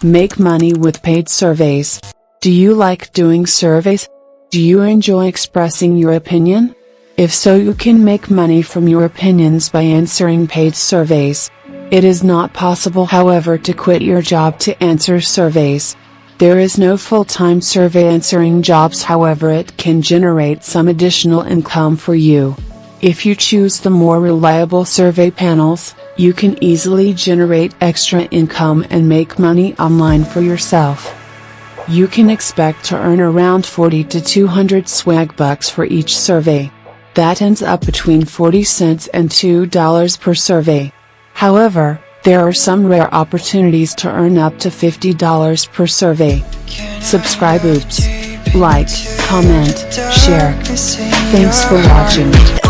Make money with paid surveys. Do you like doing surveys? Do you enjoy expressing your opinion? If so, you can make money from your opinions by answering paid surveys. It is not possible, however, to quit your job to answer surveys. There is no full-time survey answering jobs, however it can generate some additional income for you. If you choose the more reliable survey panels, you can easily generate extra income and make money online for yourself. You can expect to earn around 40 to 200 swag bucks for each survey. That ends up between 40 cents and $2 per survey. However, there are some rare opportunities to earn up to $50 per survey. Subscribe, like, comment, share. Thanks for watching.